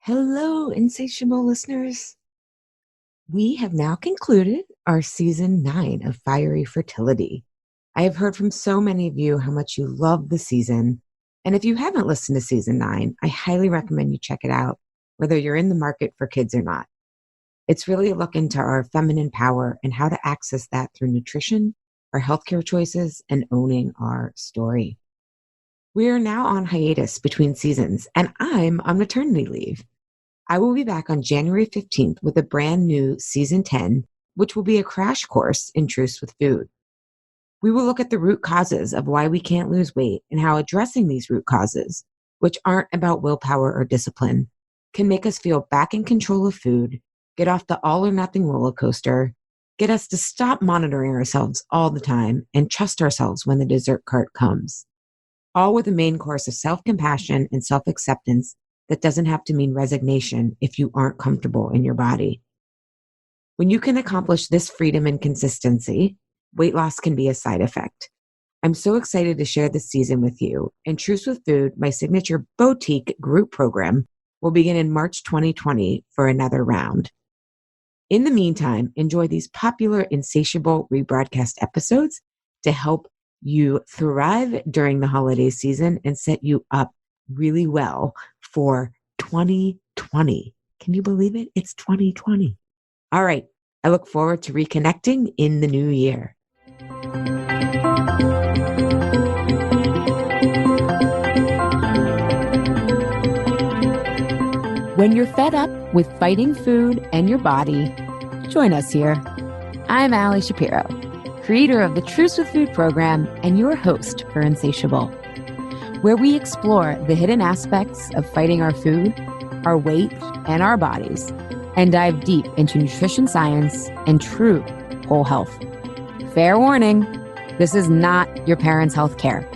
Hello, insatiable listeners. We have now concluded our season 9 of Fiery Fertility. I have heard from so many of you how much you love the season. And if you haven't listened to season 9, I highly recommend you check it out, whether you're in the market for kids or not. It's really a look into our feminine power and how to access that through nutrition, our healthcare choices, and owning our story. We are now on hiatus between seasons, and I'm on maternity leave. I will be back on January 15th with a brand new season 10, which will be a crash course in truths with food. We will look at the root causes of why we can't lose weight and how addressing these root causes, which aren't about willpower or discipline, can make us feel back in control of food, get off the all or nothing roller coaster, get us to stop monitoring ourselves all the time, and trust ourselves when the dessert cart comes. All with a main course of self-compassion and self-acceptance that doesn't have to mean resignation if you aren't comfortable in your body. When you can accomplish this freedom and consistency, weight loss can be a side effect. I'm so excited to share this season with you. And Truths with Food, my signature boutique group program, will begin in March 2020 for another round. In the meantime, enjoy these popular Insatiable rebroadcast episodes to help you thrive during the holiday season and set you up really well for 2020. Can you believe it? It's 2020. All right. I look forward to reconnecting in the new year. When you're fed up with fighting food and your body, join us here. I'm Allie Shapiro, creator of the Truths with Food program and your host for Insatiable, where we explore the hidden aspects of fighting our food, our weight, and our bodies, and dive deep into nutrition science and true whole health. Fair warning, this is not your parents' health care.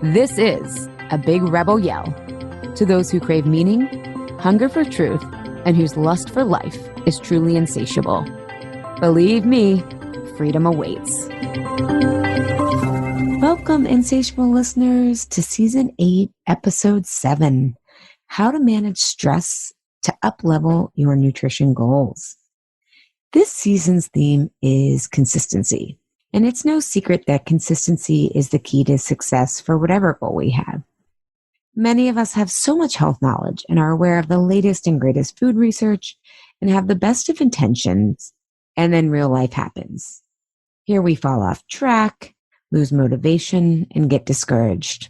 This is a big rebel yell to those who crave meaning, hunger for truth, and whose lust for life is truly insatiable. Believe me, freedom awaits. Welcome, insatiable listeners, to Season 8, Episode 7, How to Manage Stress to Uplevel Your Nutrition Goals. This season's theme is consistency, and it's no secret that consistency is the key to success for whatever goal we have. Many of us have so much health knowledge and are aware of the latest and greatest food research and have the best of intentions, and then real life happens. Here we fall off track, lose motivation, and get discouraged.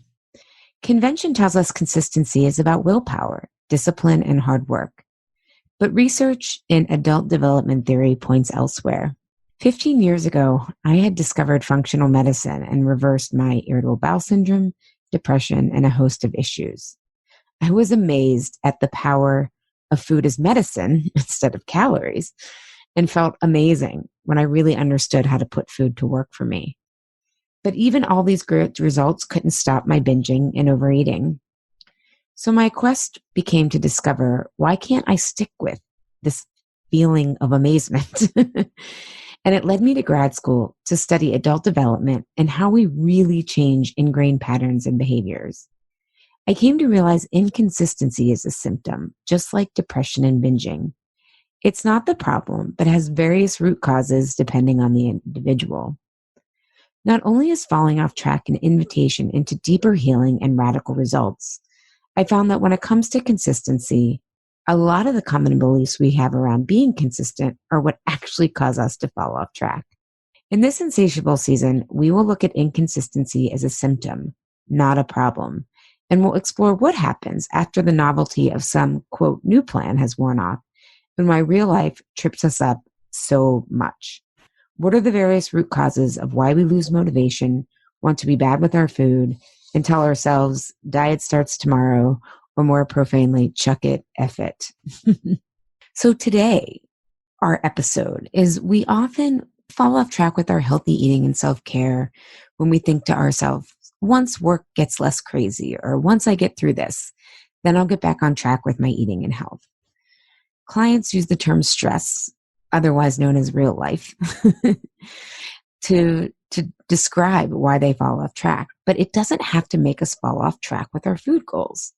Convention tells us consistency is about willpower, discipline, and hard work. But research in adult development theory points elsewhere. 15 years ago, I had discovered functional medicine and reversed my irritable bowel syndrome, depression, and a host of issues. I was amazed at the power of food as medicine instead of calories, and felt amazing when I really understood how to put food to work for me. But even all these great results couldn't stop my binging and overeating. So my quest became to discover, why can't I stick with this feeling of amazement? And it led me to grad school to study adult development and how we really change ingrained patterns and behaviors. I came to realize inconsistency is a symptom, just like depression and binging. It's not the problem, but has various root causes depending on the individual. Not only is falling off track an invitation into deeper healing and radical results, I found that when it comes to consistency, a lot of the common beliefs we have around being consistent are what actually cause us to fall off track. In this insatiable season, we will look at inconsistency as a symptom, not a problem, and we'll explore what happens after the novelty of some, quote, new plan has worn off and why real life trips us up so much. What are the various root causes of why we lose motivation, want to be bad with our food, and tell ourselves diet starts tomorrow, or more profanely, chuck it, F it. So today, our episode is we often fall off track with our healthy eating and self-care when we think to ourselves, once work gets less crazy, or once I get through this, then I'll get back on track with my eating and health. Clients use the term stress, otherwise known as real life, to describe why they fall off track. But it doesn't have to make us fall off track with our food goals.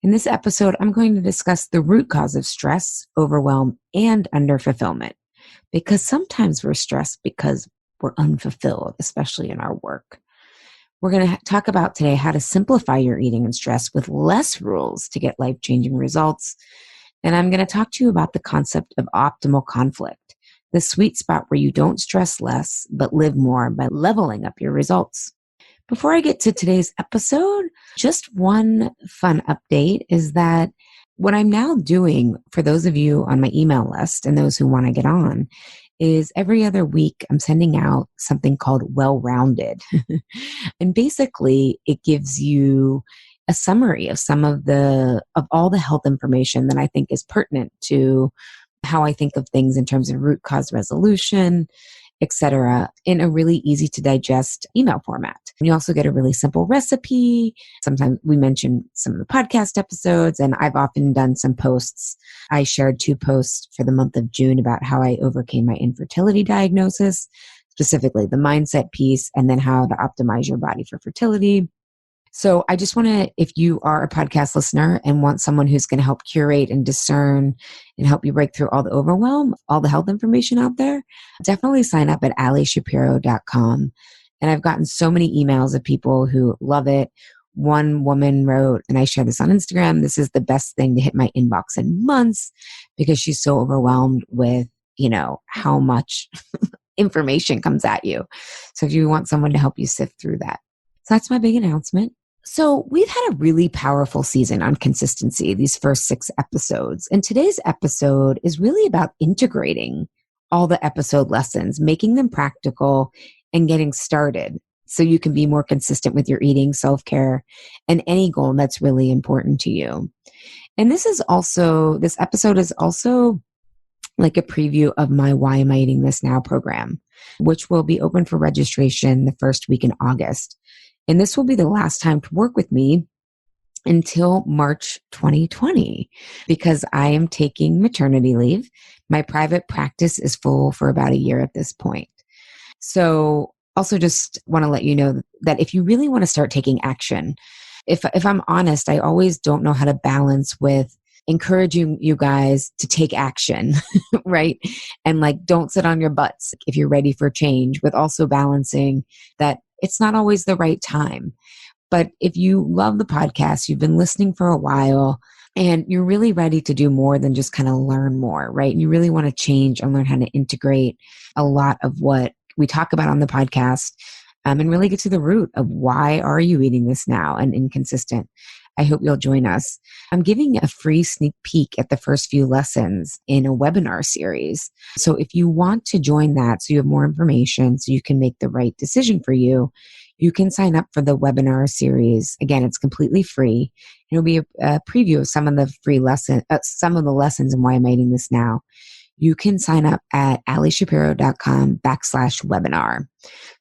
In this episode, I'm going to discuss the root cause of stress, overwhelm, and underfulfillment. Because sometimes we're stressed because we're unfulfilled, especially in our work. We're going to talk about today how to simplify your eating and stress with less rules to get life-changing results. And I'm going to talk to you about the concept of optimal conflict, the sweet spot where you don't stress less, but live more by leveling up your results. Before I get to today's episode, just one fun update is that what I'm now doing for those of you on my email list and those who want to get on is every other week I'm sending out something called Well-Rounded. And basically it gives you a summary of of all the health information that I think is pertinent to how I think of things in terms of root cause resolution, etc., in a really easy to digest email format. And you also get a really simple recipe. Sometimes we mention some of the podcast episodes, and I've often done some posts. I shared 2 posts for the month of June about how I overcame my infertility diagnosis, specifically the mindset piece, and then how to optimize your body for fertility. So I just want to, if you are a podcast listener and want someone who's going to help curate and discern and help you break through all the overwhelm, all the health information out there, definitely sign up at alishapiro.com. And I've gotten so many emails of people who love it. One woman wrote, and I share this on Instagram, this is the best thing to hit my inbox in months because she's so overwhelmed with, how much information comes at you. So if you want someone to help you sift through that. So that's my big announcement. So we've had a really powerful season on consistency, these first 6 episodes. And today's episode is really about integrating all the episode lessons, making them practical and getting started so you can be more consistent with your eating, self-care, and any goal that's really important to you. And this episode is also like a preview of my Why Am I Eating This Now program, which will be open for registration the first week in August. And this will be the last time to work with me until March 2020 because I am taking maternity leave. My private practice is full for about a year at this point. So also just want to let you know that if you really want to start taking action, if I'm honest, I always don't know how to balance with encouraging you guys to take action, right? And don't sit on your butts if you're ready for change, with also balancing that it's not always the right time. But if you love the podcast, you've been listening for a while, and you're really ready to do more than just kind of learn more, right? You really want to change and learn how to integrate a lot of what we talk about on the podcast, and really get to the root of why are you eating this now and inconsistent. I hope you'll join us. I'm giving a free sneak peek at the first few lessons in a webinar series. So if you want to join that, so you have more information, so you can make the right decision for you, you can sign up for the webinar series. Again, it's completely free. It'll be a preview of some of the some of the lessons in Why Am I Eating This Now. You can sign up at alishapiro.com/webinar.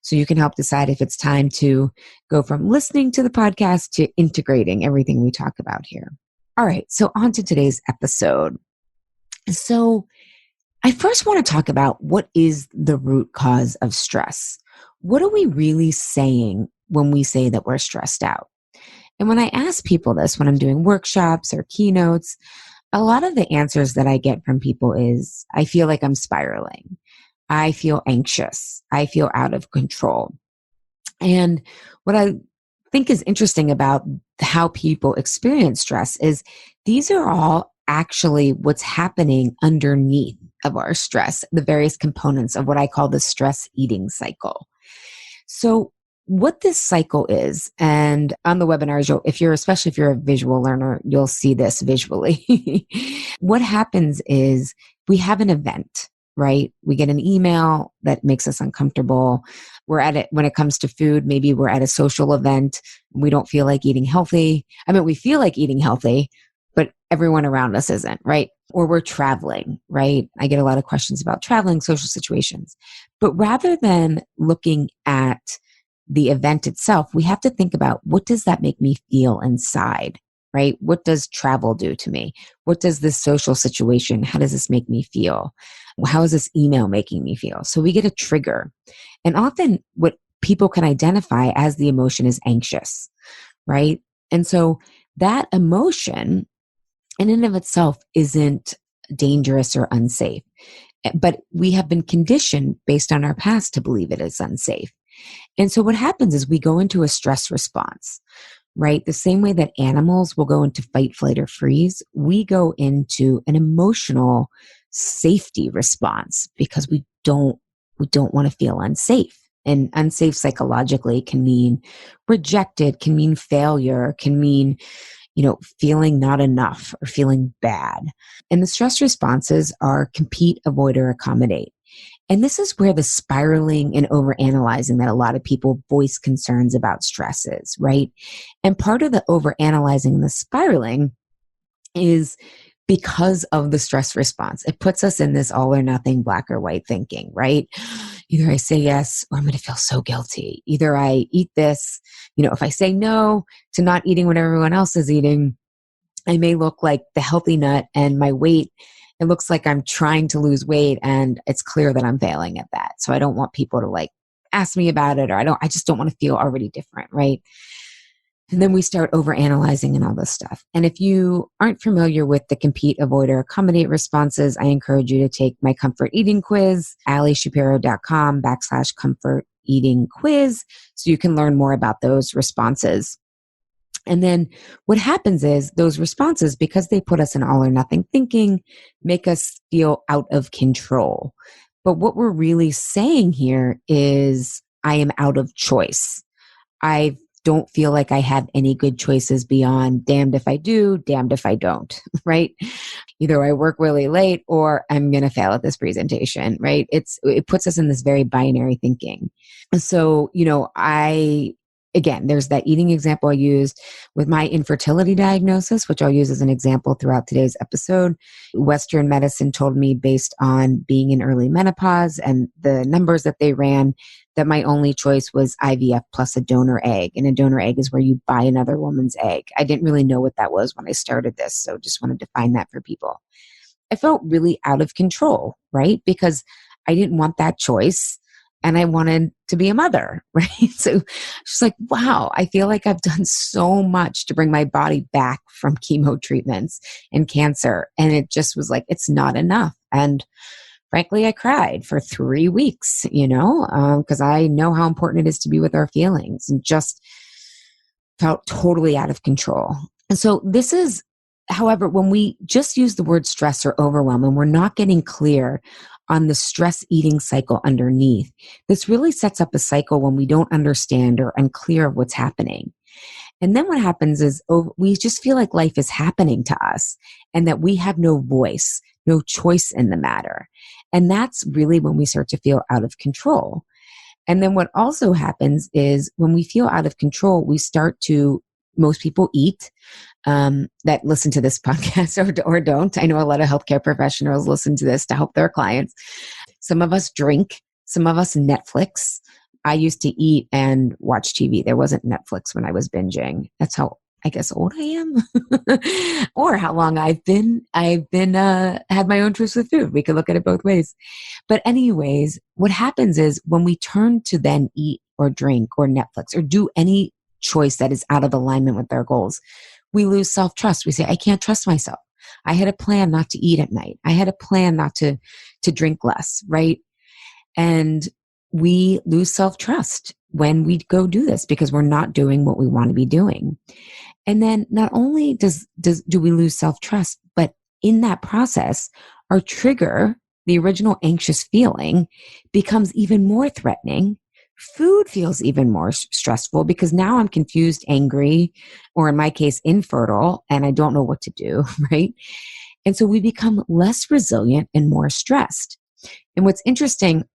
So you can help decide if it's time to go from listening to the podcast to integrating everything we talk about here. All right, so on to today's episode. So I first want to talk about what is the root cause of stress. What are we really saying when we say that we're stressed out? And when I ask people this, when I'm doing workshops or keynotes, a lot of the answers that I get from people is, I feel like I'm spiraling. I feel anxious. I feel out of control. And what I think is interesting about how people experience stress is these are all actually what's happening underneath of our stress, the various components of what I call the stress eating cycle. So what this cycle is, and on the webinars, especially if you're a visual learner, you'll see this visually. What happens is we have an event, right? We get an email that makes us uncomfortable. We're at it when it comes to food. Maybe we're at a social event. We don't feel like eating healthy. We feel like eating healthy, but everyone around us isn't, right? Or we're traveling, right? I get a lot of questions about traveling, social situations. But rather than looking at the event itself, we have to think about, what does that make me feel inside, right? What does travel do to me? What does this social situation, how does this make me feel? How is this email making me feel? So we get a trigger. And often what people can identify as the emotion is anxious, right? And so that emotion in and of itself isn't dangerous or unsafe. But we have been conditioned based on our past to believe it is unsafe. And so what happens is we go into a stress response, right? The same way that animals will go into fight, flight, or freeze, we go into an emotional safety response because we don't want to feel unsafe. And unsafe psychologically can mean rejected, can mean failure, can mean, feeling not enough or feeling bad. And the stress responses are compete, avoid, or accommodate. And this is where the spiraling and overanalyzing that a lot of people voice concerns about stress is, right? And part of the overanalyzing and the spiraling is because of the stress response. It puts us in this all or nothing, black or white thinking, right? Either I say yes or I'm going to feel so guilty. Either I eat this, if I say no to not eating what everyone else is eating, I may look like the healthy nut and my weight, it looks like I'm trying to lose weight and it's clear that I'm failing at that. So I don't want people to ask me about it, or I just don't want to feel already different, right? And then we start overanalyzing and all this stuff. And if you aren't familiar with the compete, avoid, or accommodate responses, I encourage you to take my comfort eating quiz, alieshapiro.com/comfort eating quiz, so you can learn more about those responses. And then what happens is those responses, because they put us in all or nothing thinking, make us feel out of control. But what we're really saying here is, I am out of choice. I don't feel like I have any good choices beyond damned if I do, damned if I don't, right? Either I work really late or I'm going to fail at this presentation, right? It puts us in this very binary thinking. So, again, there's that eating example I used with my infertility diagnosis, which I'll use as an example throughout today's episode. Western medicine told me, based on being in early menopause and the numbers that they ran, that my only choice was IVF plus a donor egg. And a donor egg is where you buy another woman's egg. I didn't really know what that was when I started this, so just want to define that for people. I felt really out of control, right? Because I didn't want that choice. And I wanted to be a mother, right? So she's like, wow, I feel like I've done so much to bring my body back from chemo treatments and cancer. And it just was like, it's not enough. And frankly, I cried for 3 weeks, because I know how important it is to be with our feelings, and just felt totally out of control. And so this is, however, when we just use the word stress or overwhelm and we're not getting clear on the stress eating cycle underneath, this really sets up a cycle when we don't understand or unclear of what's happening. And then what happens is we just feel like life is happening to us and that we have no voice, no choice in the matter. And that's really when we start to feel out of control. And then what also happens is when we feel out of control, we start to, most people eat, that listen to this podcast or don't. I know a lot of healthcare professionals listen to this to help their clients. Some of us drink, some of us Netflix. I used to eat and watch TV. There wasn't Netflix when I was binging. That's how, I guess, old I am, or how long I've been had my own truths with food. We could look at it both ways. But anyways, what happens is when we turn to then eat or drink or Netflix or do any choice that is out of alignment with our goals, we lose self-trust. We say, I can't trust myself. I had a plan not to eat at night. I had a plan not to drink less, right? And we lose self-trust when we go do this because we're not doing what we want to be doing. And then not only do we lose self-trust, but in that process, our trigger, the original anxious feeling, becomes even more threatening. Food feels even more stressful because now I'm confused, angry, or in my case, infertile, and I don't know what to do, right? And so we become less resilient and more stressed. And what's interesting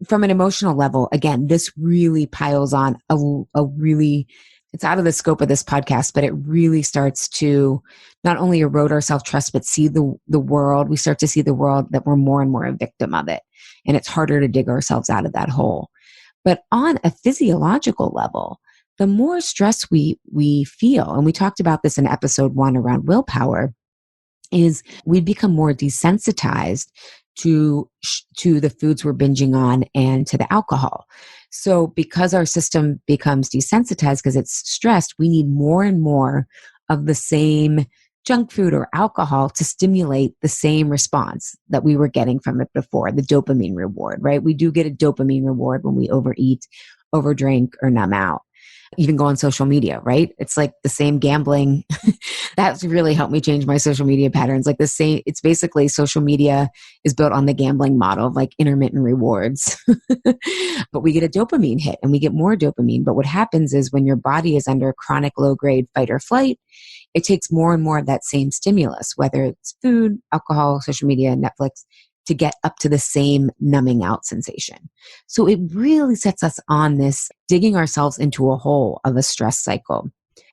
from an emotional level, again, this really piles on it's out of the scope of this podcast, but it really starts to not only erode our self-trust, but see the world. We start to see the world that we're more and more a victim of it. And it's harder to dig ourselves out of that hole. But on a physiological level, the more stress we feel, and we talked about this in episode 1 around willpower, is we become more desensitized to the foods we're binging on and to the alcohol. So because our system becomes desensitized because it's stressed, we need more and more of the same junk food or alcohol to stimulate the same response that we were getting from it before, the dopamine reward, right? We do get a dopamine reward when we overeat, overdrink, or numb out. Even go on social media, right? It's like the same gambling. That's really helped me change my social media patterns. Like the same, it's basically social media is built on the gambling model of like intermittent rewards. But we get a dopamine hit and we get more dopamine. But what happens is when your body is under chronic low grade fight or flight, it takes more and more of that same stimulus, whether it's food, alcohol, social media, Netflix, to get up to the same numbing out sensation. So it really sets us on this digging ourselves into a hole of a stress cycle.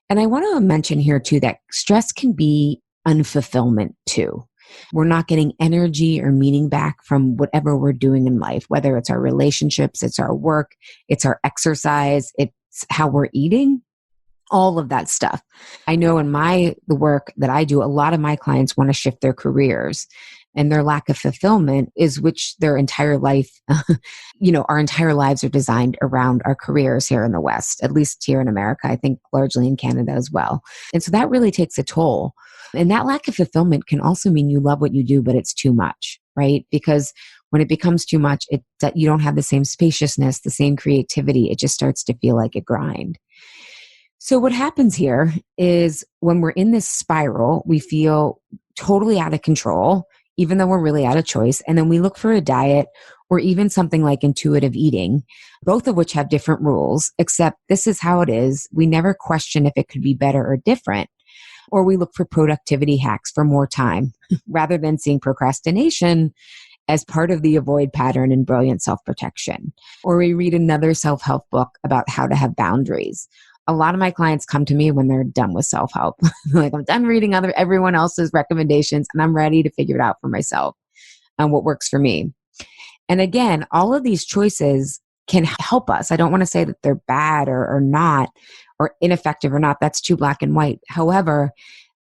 And I want to mention here too that stress can be unfulfillment too. We're not getting energy or meaning back from whatever we're doing in life, whether it's our relationships, it's our work, it's our exercise, it's how we're eating. All of that stuff. I know in the work that I do, a lot of my clients want to shift their careers, and their lack of fulfillment is which their entire life, our entire lives are designed around our careers here in the West, at least here in America, I think largely in Canada as well. And so that really takes a toll. And that lack of fulfillment can also mean you love what you do, but it's too much, right? Because when it becomes too much, you don't have the same spaciousness, the same creativity. It just starts to feel like a grind. So what happens here is when we're in this spiral, we feel totally out of control, even though we're really out of choice. And then we look for a diet or even something like intuitive eating, both of which have different rules, except this is how it is. We never question if it could be better or different. Or we look for productivity hacks for more time rather than seeing procrastination as part of the avoid pattern and brilliant self-protection. Or we read another self-help book about how to have boundaries. A lot of my clients come to me when they're done with self-help. Like, I'm done reading everyone else's recommendations and I'm ready to figure it out for myself and what works for me. And again, all of these choices can help us. I don't want to say that they're bad or not, or ineffective or not. That's too black and white. However,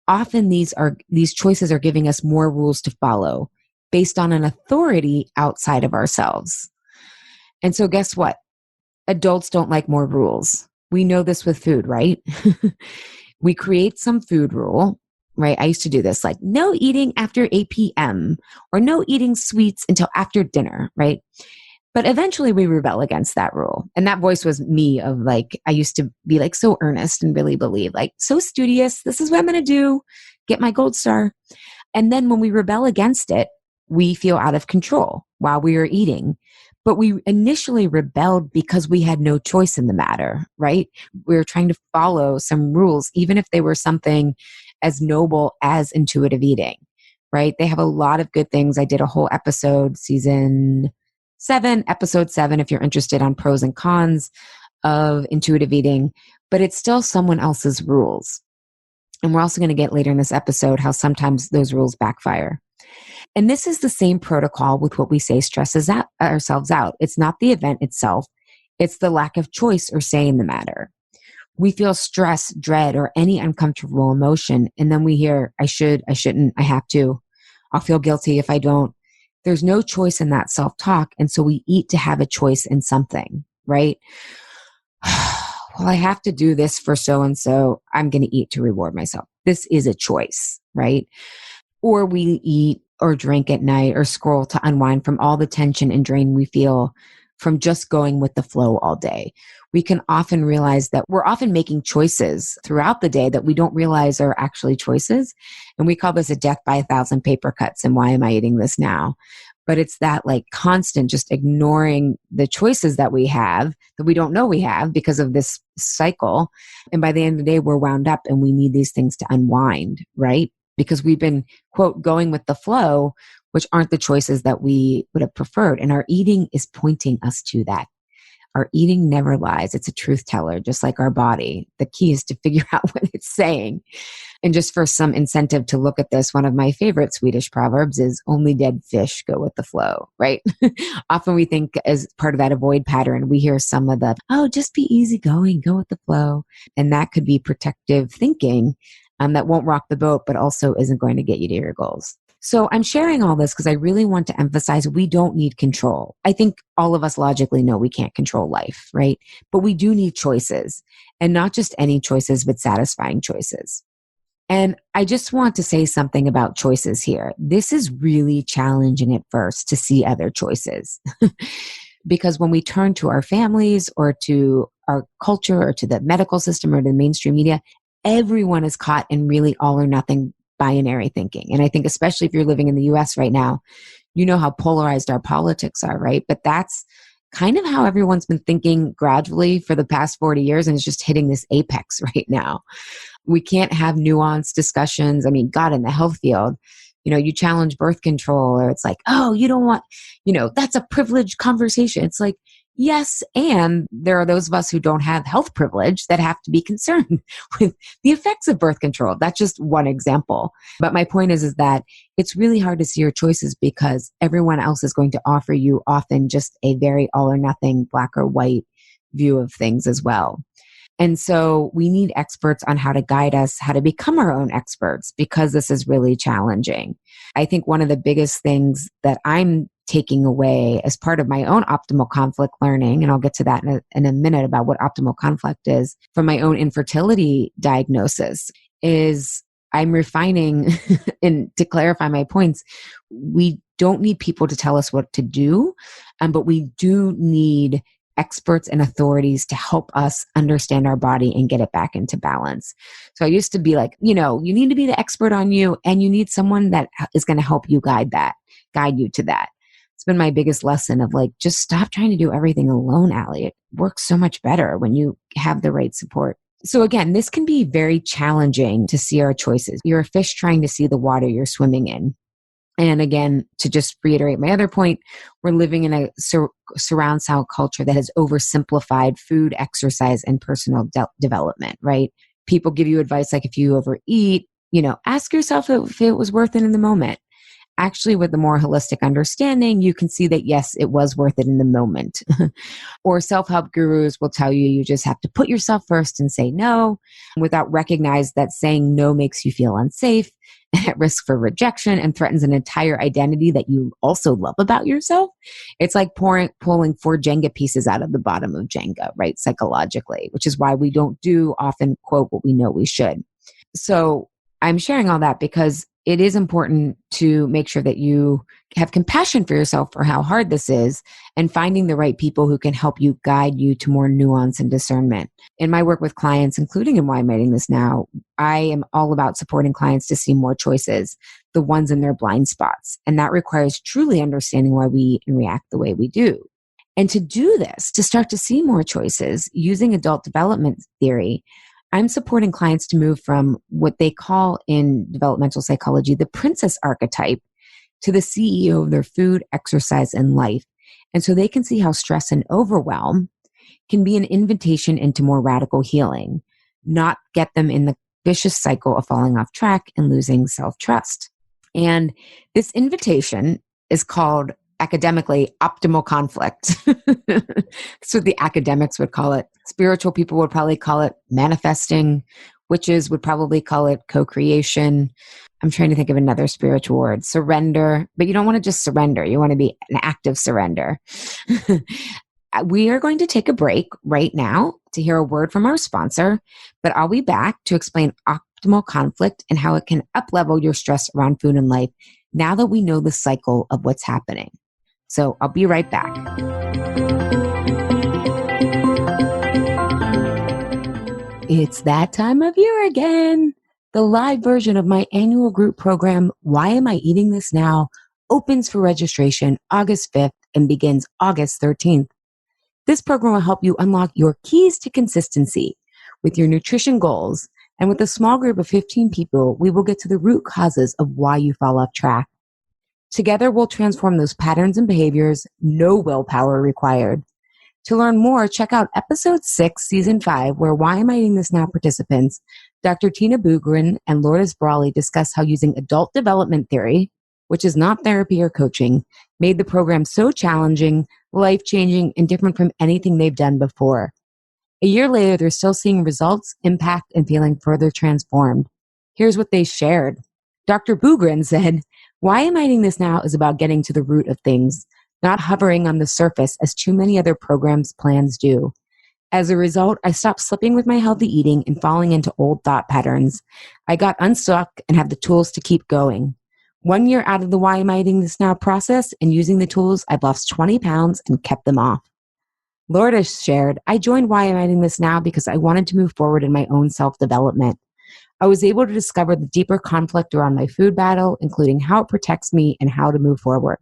often these choices are giving us more rules to follow based on an authority outside of ourselves. And so guess what? Adults don't like more rules. We know this with food, right? We create some food rule, right? I used to do this, like no eating after 8 p.m. or no eating sweets until after dinner, right? But eventually we rebel against that rule. And that voice was me of like, I used to be like so earnest and really believe like so studious. This is what I'm going to do. Get my gold star. And then when we rebel against it, we feel out of control while we are eating. But we initially rebelled because we had no choice in the matter, right? We were trying to follow some rules, even if they were something as noble as intuitive eating, right? They have a lot of good things. I did a whole episode, episode 7, if you're interested, on pros and cons of intuitive eating, but it's still someone else's rules. And we're also going to get later in this episode how sometimes those rules backfire. And this is the same protocol with what we say stresses ourselves out. It's not the event itself. It's the lack of choice or say in the matter. We feel stress, dread, or any uncomfortable emotion. And then we hear, I should, I shouldn't, I have to. I'll feel guilty if I don't. There's no choice in that self-talk. And so we eat to have a choice in something, right? Well, I have to do this for so-and-so. I'm going to eat to reward myself. This is a choice, right? Or we eat or drink at night or scroll to unwind from all the tension and drain we feel from just going with the flow all day. We can often realize that we're often making choices throughout the day that we don't realize are actually choices. And we call this a death by 1,000 paper cuts. And why am I eating this now? But it's that like constant just ignoring the choices that we have that we don't know we have because of this cycle. And by the end of the day, we're wound up and we need these things to unwind, right? Because we've been, quote, going with the flow, which aren't the choices that we would have preferred. And our eating is pointing us to that. Our eating never lies. It's a truth teller, just like our body. The key is to figure out what it's saying. And just for some incentive to look at this, one of my favorite Swedish proverbs is only dead fish go with the flow, right? Often we think as part of that avoid pattern, we hear some of the, oh, just be easygoing, go with the flow. And that could be protective thinking that won't rock the boat, but also isn't going to get you to your goals. So I'm sharing all this because I really want to emphasize we don't need control. I think all of us logically know we can't control life, right? But we do need choices, and not just any choices, but satisfying choices. And I just want to say something about choices here. This is really challenging at first to see other choices. Because when we turn to our families or to our culture or to the medical system or to the mainstream media, everyone is caught in really all or nothing binary thinking. And I think especially if you're living in the US right now, you know how polarized our politics are, right? But that's kind of how everyone's been thinking gradually for the past 40 years, and it's just hitting this apex right now. We can't have nuanced discussions. I mean, God, in the health field, you challenge birth control, or it's like, oh, you don't want, that's a privileged conversation. It's like, yes. And there are those of us who don't have health privilege that have to be concerned with the effects of birth control. That's just one example. But my point is that it's really hard to see your choices because everyone else is going to offer you often just a very all or nothing, black or white view of things as well. And so we need experts on how to guide us, how to become our own experts, because this is really challenging. I think one of the biggest things that I'm taking away as part of my own optimal conflict learning, and I'll get to that in a minute about what optimal conflict is, from my own infertility diagnosis, is I'm refining, and to clarify my points, we don't need people to tell us what to do, but we do need experts and authorities to help us understand our body and get it back into balance. So I used to be like, you need to be the expert on you, and you need someone that is going to help you guide you to that. It's been my biggest lesson of like, just stop trying to do everything alone, Allie. It works so much better when you have the right support. So again, this can be very challenging to see our choices. You're a fish trying to see the water you're swimming in. And again, to just reiterate my other point, we're living in a surround sound culture that has oversimplified food, exercise, and personal development, right? People give you advice like if you overeat, ask yourself if it was worth it in the moment. Actually, with a more holistic understanding, you can see that, yes, it was worth it in the moment. Or self-help gurus will tell you just have to put yourself first and say no, without recognize that saying no makes you feel unsafe and at risk for rejection and threatens an entire identity that you also love about yourself. It's like pulling 4 Jenga pieces out of the bottom of Jenga, right? Psychologically, which is why we don't do often, quote, what we know we should. So I'm sharing all that because it is important to make sure that you have compassion for yourself for how hard this is and finding the right people who can help you guide you to more nuance and discernment. In my work with clients, including in Why I'm Writing This Now, I am all about supporting clients to see more choices, the ones in their blind spots. And that requires truly understanding why we eat and react the way we do. And to do this, to start to see more choices using adult development theory, I'm supporting clients to move from what they call in developmental psychology the princess archetype to the CEO of their food, exercise, and life. And so they can see how stress and overwhelm can be an invitation into more radical healing, not get them in the vicious cycle of falling off track and losing self-trust. And this invitation is called academically optimal conflict. That's what the academics would call it. Spiritual people would probably call it manifesting. Witches would probably call it co-creation. I'm trying to think of another spiritual word. Surrender. But you don't want to just surrender. You want to be an active surrender. We are going to take a break right now to hear a word from our sponsor, but I'll be back to explain optimal conflict and how it can uplevel your stress around food and life now that we know the cycle of what's happening. So I'll be right back. It's that time of year again. The live version of my annual group program, Why Am I Eating This Now, opens for registration August 5th and begins August 13th. This program will help you unlock your keys to consistency with your nutrition goals. And with a small group of 15 people, we will get to the root causes of why you fall off track. Together, we'll transform those patterns and behaviors, no willpower required. To learn more, check out episode 6, season 5, where Why Am I Eating This Now participants, Dr. Tina Bugren and Lourdes Brawley discuss how using adult development theory, which is not therapy or coaching, made the program so challenging, life-changing, and different from anything they've done before. A year later, they're still seeing results, impact, and feeling further transformed. Here's what they shared. Dr. Bugren said, Why Am I Eating This Now is about getting to the root of things, not hovering on the surface as too many other programs' plans do. As a result, I stopped slipping with my healthy eating and falling into old thought patterns. I got unstuck and have the tools to keep going. 1 year out of the Why Am I Eating This Now process and using the tools, I've lost 20 pounds and kept them off. Laura shared, I joined Why Am I Eating This Now because I wanted to move forward in my own self-development. I was able to discover the deeper conflict around my food battle, including how it protects me and how to move forward.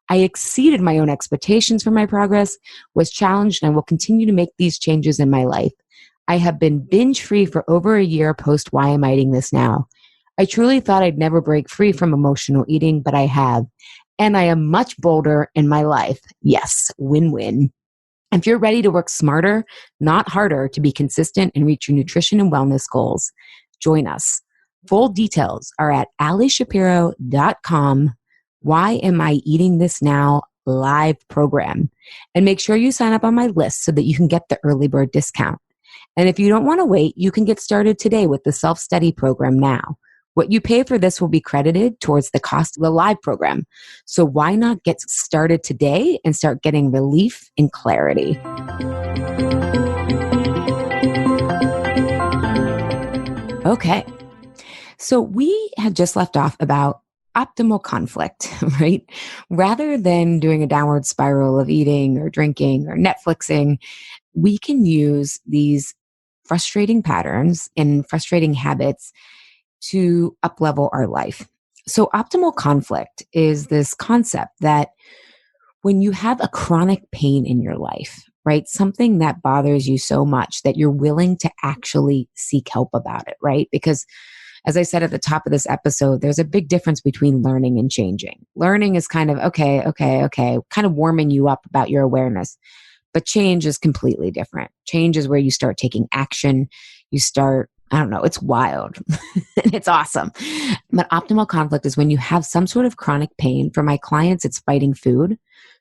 I exceeded my own expectations for my progress, was challenged, and I will continue to make these changes in my life. I have been binge-free for over a year post Why Am I Eating This Now? I truly thought I'd never break free from emotional eating, but I have. And I am much bolder in my life. Yes, win-win. If you're ready to work smarter, not harder, to be consistent and reach your nutrition and wellness goals, join us. Full details are at alishapiro.com. Why Am I Eating This Now live program. And make sure you sign up on my list so that you can get the early bird discount. And if you don't want to wait, you can get started today with the self-study program now. What you pay for this will be credited towards the cost of the live program. So why not get started today and start getting relief and clarity? Okay. So we had just left off about optimal conflict, right? Rather than doing a downward spiral of eating or drinking or Netflixing, we can use these frustrating patterns and frustrating habits to uplevel our life. So optimal conflict is this concept that when you have a chronic pain in your life, right? Something that bothers you so much that you're willing to actually seek help about it, right? Because as I said at the top of this episode, there's a big difference between learning and changing. Learning is kind of, okay, kind of warming you up about your awareness. But change is completely different. Change is where you start taking action. You start, I don't know, it's wild. It's awesome. But optimal conflict is when you have some sort of chronic pain. For my clients, it's fighting food.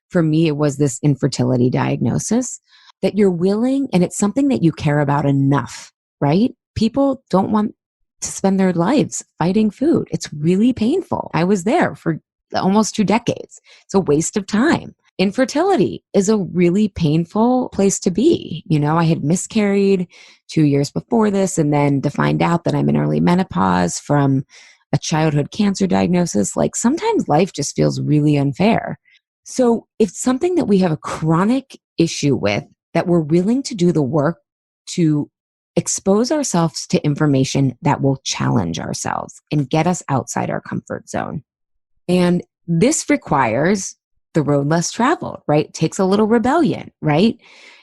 For me, it was this infertility diagnosis that you're willing, and it's something that you care about enough, right? People don't want to spend their lives fighting food. It's really painful. I was there for almost 2 decades. It's a waste of time. Infertility is a really painful place to be. You know, I had miscarried 2 years before this, and then to find out that I'm in early menopause from a childhood cancer diagnosis, like sometimes life just feels really unfair. So if something that we have a chronic issue with, that we're willing to do the work to expose ourselves to information that will challenge ourselves and get us outside our comfort zone. And this requires the road less traveled, right? It takes a little rebellion, right?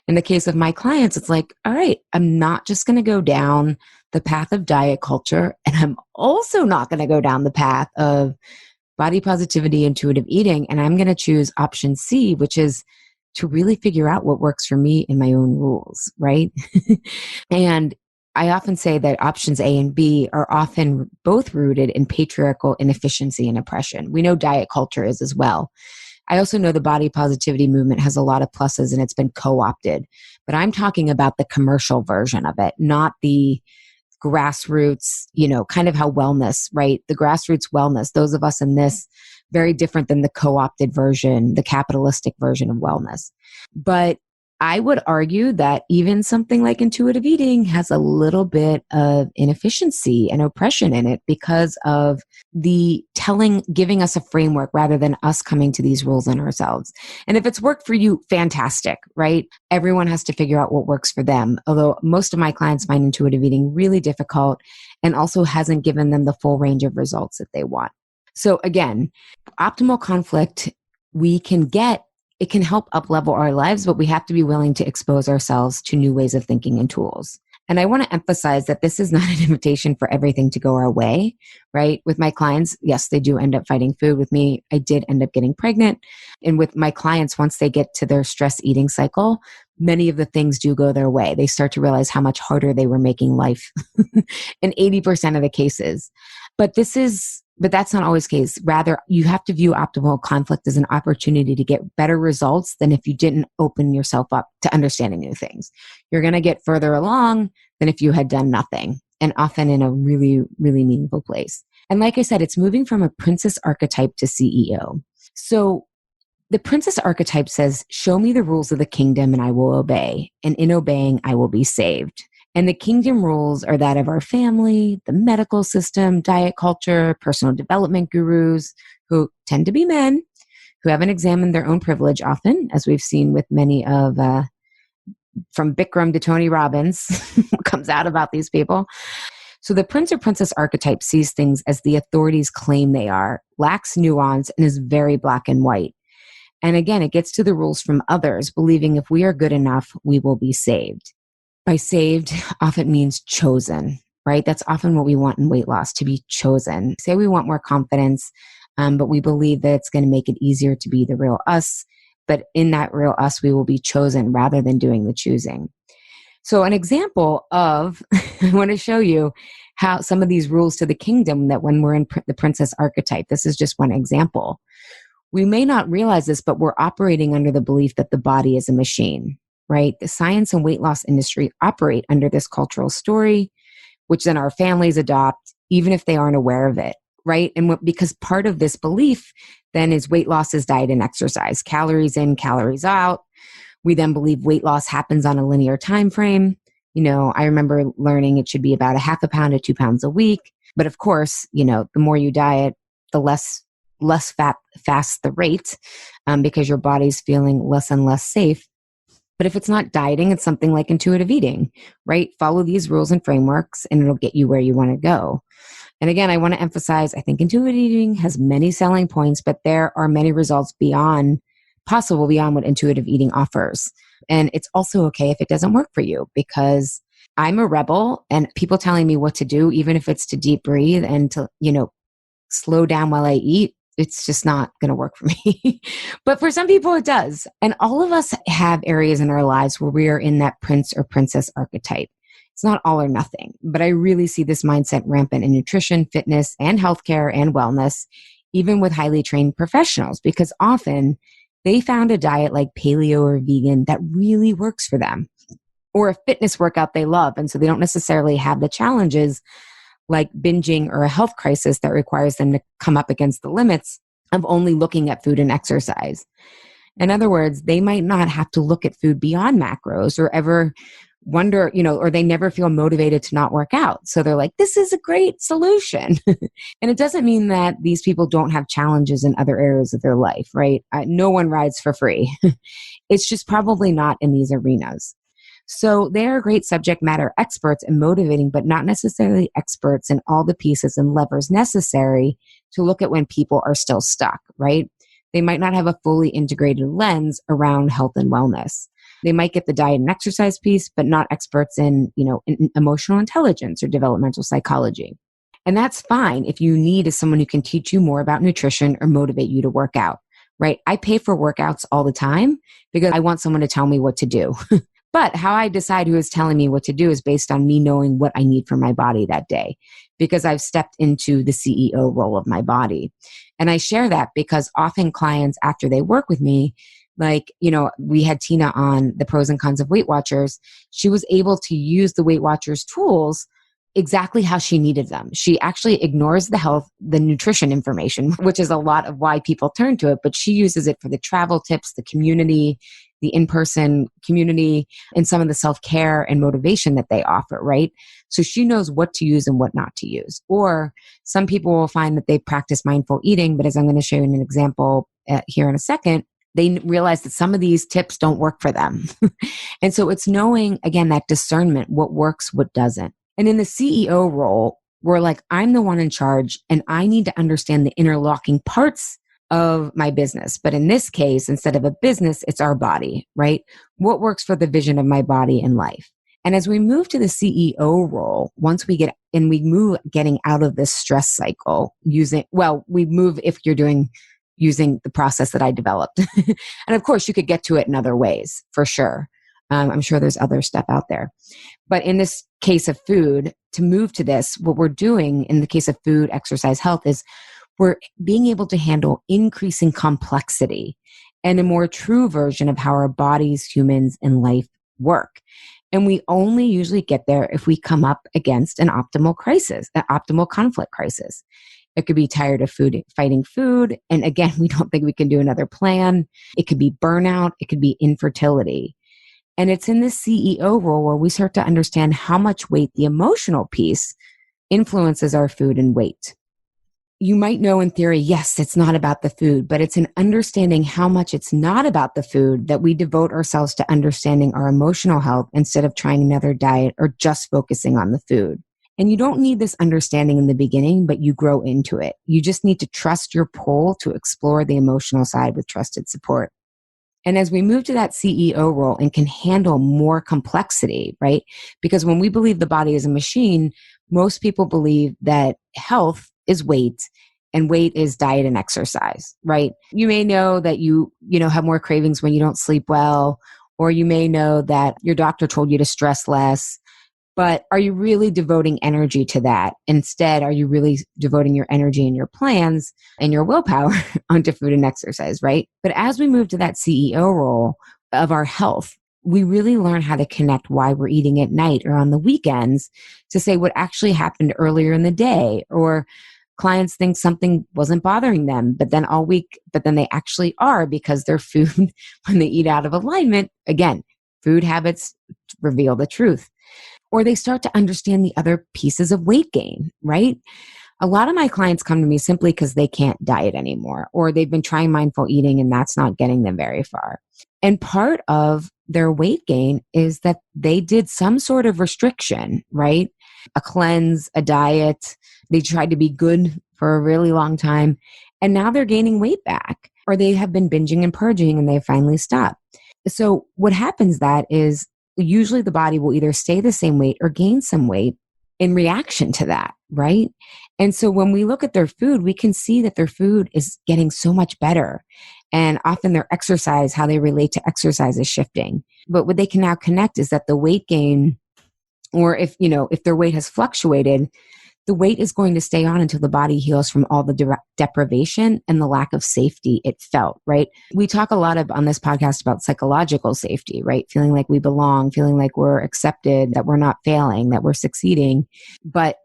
In the case of my clients, it's like, all right, I'm not just going to go down the path of diet culture, and I'm also not going to go down the path of body positivity, intuitive eating, and I'm going to choose option C, which is to really figure out what works for me in my own rules, right? And I often say that options A and B are often both rooted in patriarchal inefficiency and oppression. We know diet culture is as well. I also know the body positivity movement has a lot of pluses and it's been co-opted, but I'm talking about the commercial version of it, not the grassroots, you know, kind of how wellness, right? The grassroots wellness, those of us in this, very different than the co-opted version, the capitalistic version of wellness. But I would argue that even something like intuitive eating has a little bit of inefficiency and oppression in it because of the giving us a framework rather than us coming to these rules in ourselves. And if it's worked for you, fantastic, right? Everyone has to figure out what works for them. Although most of my clients find intuitive eating really difficult and also hasn't given them the full range of results that they want. So again, optimal conflict, it can help uplevel our lives, but we have to be willing to expose ourselves to new ways of thinking and tools. And I want to emphasize that this is not an invitation for everything to go our way, right? With my clients, yes, they do end up fighting food. With me, I did end up getting pregnant. And with my clients, once they get to their stress eating cycle, many of the things do go their way. They start to realize how much harder they were making life in 80% of the cases. But that's not always the case. Rather, you have to view optimal conflict as an opportunity to get better results than if you didn't open yourself up to understanding new things. You're going to get further along than if you had done nothing, and often in a really, really meaningful place. And like I said, it's moving from a princess archetype to CEO. So The princess archetype says, show me the rules of the kingdom and I will obey. And in obeying, I will be saved. And the kingdom rules are that of our family, the medical system, diet culture, personal development gurus, who tend to be men, who haven't examined their own privilege often, as we've seen with many of, from Bikram to Tony Robbins, comes out about these people. So the prince or princess archetype sees things as the authorities claim they are, lacks nuance, and is very black and white. And again, it gets to the rules from others, believing if we are good enough, we will be saved. By saved often means chosen, right? That's often what we want in weight loss, to be chosen. Say we want more confidence, but we believe that it's going to make it easier to be the real us. But in that real us, we will be chosen rather than doing the choosing. So an example of, I want to show you how some of these rules to the kingdom that when we're in the princess archetype, this is just one example. We may not realize this, but we're operating under the belief that the body is a machine, right? The science and weight loss industry operate under this cultural story, which then our families adopt, even if they aren't aware of it, right? And because part of this belief then is weight loss is diet and exercise, calories in, calories out. We then believe weight loss happens on a linear time frame. I remember learning it should be about 0.5 pound to 2 pounds a week. But of course, the more you diet, the less fast the rate, because your body's feeling less and less safe. But if it's not dieting, it's something like intuitive eating, right? Follow these rules and frameworks and it'll get you where you want to go. And again, I want to emphasize, I think intuitive eating has many selling points, but there are many results beyond what intuitive eating offers. And it's also okay if it doesn't work for you, because I'm a rebel, and people telling me what to do, even if it's to deep breathe and to, slow down while I eat, it's just not going to work for me. But for some people, it does. And all of us have areas in our lives where we are in that prince or princess archetype. It's not all or nothing, but I really see this mindset rampant in nutrition, fitness, and healthcare and wellness, even with highly trained professionals, because often they found a diet like paleo or vegan that really works for them, or a fitness workout they love. And so they don't necessarily have the challenges like binging or a health crisis that requires them to come up against the limits of only looking at food and exercise. In other words, they might not have to look at food beyond macros or ever wonder, or they never feel motivated to not work out. So they're like, this is a great solution. And it doesn't mean that these people don't have challenges in other areas of their life, right? No one rides for free. It's just probably not in these arenas. So they are great subject matter experts in motivating, but not necessarily experts in all the pieces and levers necessary to look at when people are still stuck, right? They might not have a fully integrated lens around health and wellness. They might get the diet and exercise piece, but not experts in, in emotional intelligence or developmental psychology. And that's fine if you need someone who can teach you more about nutrition or motivate you to work out, right? I pay for workouts all the time because I want someone to tell me what to do. But how I decide who is telling me what to do is based on me knowing what I need for my body that day, because I've stepped into the CEO role of my body. And I share that because often clients, after they work with me, like, we had Tina on the pros and cons of Weight Watchers. She was able to use the Weight Watchers tools exactly how she needed them. She actually ignores the nutrition information, which is a lot of why people turn to it, but she uses it for the travel tips, the community, the in-person community, and some of the self-care and motivation that they offer, right? So she knows what to use and what not to use. Or some people will find that they practice mindful eating, but as I'm going to show you an example here in a second, they realize that some of these tips don't work for them. And so it's knowing, again, that discernment, what works, what doesn't. And in the CEO role, we're like, I'm the one in charge and I need to understand the interlocking parts of my business. But in this case, instead of a business, it's our body, right? What works for the vision of my body and life? And as we move to the CEO role, once we move getting out of this stress cycle we move if you're using the process that I developed. And of course, you could get to it in other ways, for sure. I'm sure there's other stuff out there. But in this case of food, to move to this, what we're doing in the case of food, exercise, health is we're being able to handle increasing complexity and a more true version of how our bodies, humans, and life work. And we only usually get there if we come up against an optimal crisis, an optimal conflict crisis. It could be tired of food, fighting food. And again, we don't think we can do another plan. It could be burnout. It could be infertility. And it's in this CEO role where we start to understand how much weight the emotional piece influences our food and weight. You might know in theory, yes, it's not about the food, but it's in understanding how much it's not about the food that we devote ourselves to understanding our emotional health instead of trying another diet or just focusing on the food. And you don't need this understanding in the beginning, but you grow into it. You just need to trust your pull to explore the emotional side with trusted support. And as we move to that CEO role and can handle more complexity, right? Because when we believe the body is a machine, most people believe that health is weight and weight is diet and exercise, right? You may know that you have more cravings when you don't sleep well, or you may know that your doctor told you to stress less. But are you really devoting energy to that? Instead, are you really devoting your energy and your plans and your willpower onto food and exercise, right? But as we move to that CEO role of our health, we really learn how to connect why we're eating at night or on the weekends to say what actually happened earlier in the day, or clients think something wasn't bothering them, but then they actually are because their food, when they eat out of alignment, again, food habits reveal the truth. Or they start to understand the other pieces of weight gain, right? A lot of my clients come to me simply because they can't diet anymore, or they've been trying mindful eating and that's not getting them very far. And part of their weight gain is that they did some sort of restriction, right? A cleanse, a diet. They tried to be good for a really long time. And now they're gaining weight back, or they have been binging and purging and they finally stop. So what happens that is usually the body will either stay the same weight or gain some weight in reaction to that, right? And so when we look at their food, we can see that their food is getting so much better. And often their exercise, how they relate to exercise is shifting. But what they can now connect is that the weight gain, or if their weight has fluctuated, the weight is going to stay on until the body heals from all the deprivation and the lack of safety it felt, right? We talk a lot on this podcast about psychological safety, right? Feeling like we belong, feeling like we're accepted, that we're not failing, that we're succeeding. But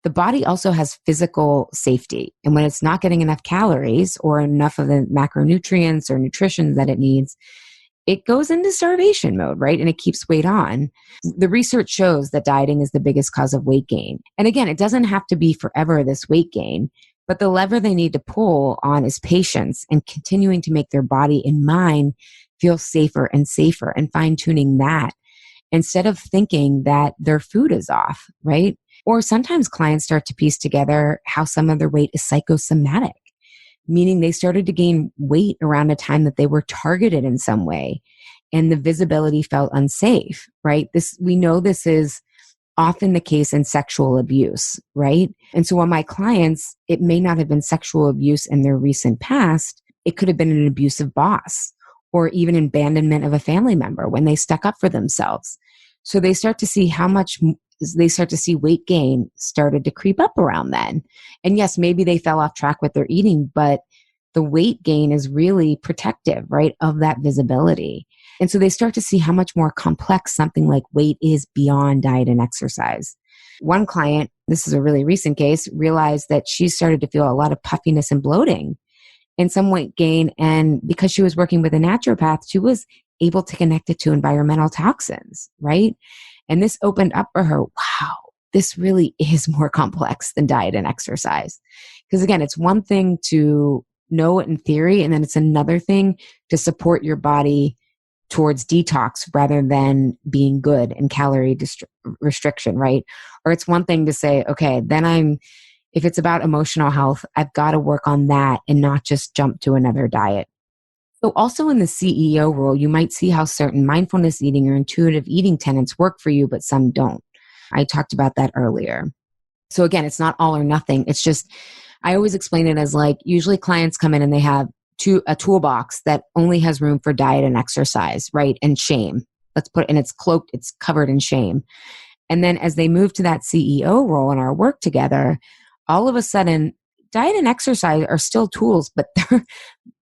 the body also has physical safety. And when it's not getting enough calories or enough of the macronutrients or nutrition that it needs, it goes into starvation mode, right? And it keeps weight on. The research shows that dieting is the biggest cause of weight gain. And again, it doesn't have to be forever, this weight gain, but the lever they need to pull on is patience and continuing to make their body and mind feel safer and safer, and fine-tuning that instead of thinking that their food is off, right? Or sometimes clients start to piece together how some of their weight is psychosomatic, meaning they started to gain weight around a time that they were targeted in some way and the visibility felt unsafe, right? We know this is often the case in sexual abuse, right? And so on my clients, it may not have been sexual abuse in their recent past. It could have been an abusive boss or even abandonment of a family member when they stuck up for themselves. So they start to see weight gain started to creep up around then. And yes, maybe they fell off track with their eating, but the weight gain is really protective, right, of that visibility. And so they start to see how much more complex something like weight is beyond diet and exercise. One client, this is a really recent case, realized that she started to feel a lot of puffiness and bloating and some weight gain. And because she was working with a naturopath, she was able to connect it to environmental toxins, right? And this opened up for her, wow, this really is more complex than diet and exercise. Because again, it's one thing to know it in theory, and then it's another thing to support your body towards detox rather than being good and calorie restriction, right? Or it's one thing to say, okay, then if it's about emotional health, I've got to work on that and not just jump to another diet. So also in the CEO role, you might see how certain mindfulness eating or intuitive eating tenets work for you, but some don't. I talked about that earlier. So again, it's not all or nothing. It's just, I always explain it as like, usually clients come in and they have a toolbox that only has room for diet and exercise, right? And shame. And it's cloaked, it's covered in shame. And then as they move to that CEO role in our work together, all of a sudden, diet and exercise are still tools, but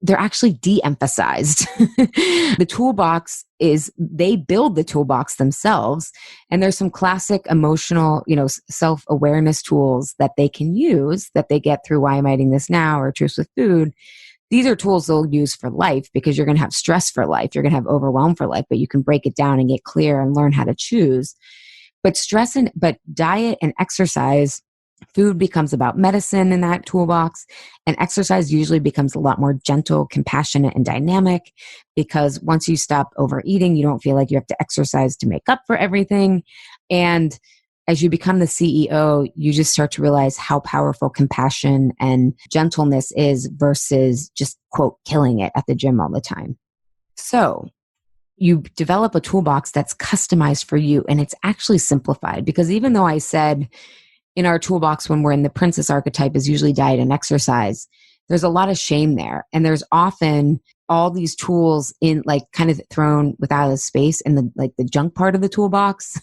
they're actually de-emphasized. The toolbox they build the toolbox themselves. And there's some classic emotional, self-awareness tools that they can use that they get through Why Am I Eating This Now or Truth with Food. These are tools they'll use for life because you're going to have stress for life. You're going to have overwhelm for life, but you can break it down and get clear and learn how to choose. But diet and exercise, food becomes about medicine in that toolbox, and exercise usually becomes a lot more gentle, compassionate, and dynamic because once you stop overeating, you don't feel like you have to exercise to make up for everything. And as you become the CEO, you just start to realize how powerful compassion and gentleness is versus just, quote, killing it at the gym all the time. So you develop a toolbox that's customized for you, and it's actually simplified because even though I said in our toolbox when we're in the princess archetype is usually diet and exercise, there's a lot of shame there. And there's often all these tools in kind of thrown without a space in the junk part of the toolbox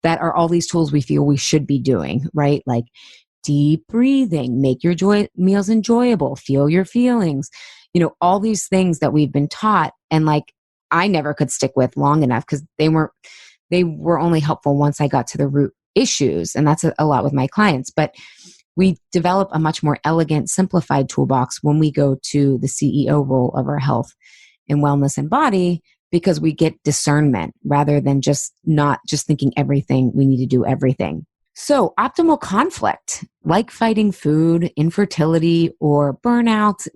that are all these tools we feel we should be doing, right? Like deep breathing, make your meals enjoyable, feel your feelings, all these things that we've been taught. And I never could stick with long enough because they were only helpful once I got to the root issues. And that's a lot with my clients. But we develop a much more elegant, simplified toolbox when we go to the CEO role of our health and wellness and body because we get discernment rather than not just thinking everything, we need to do everything. So optimal conflict, like fighting food, infertility, or burnout,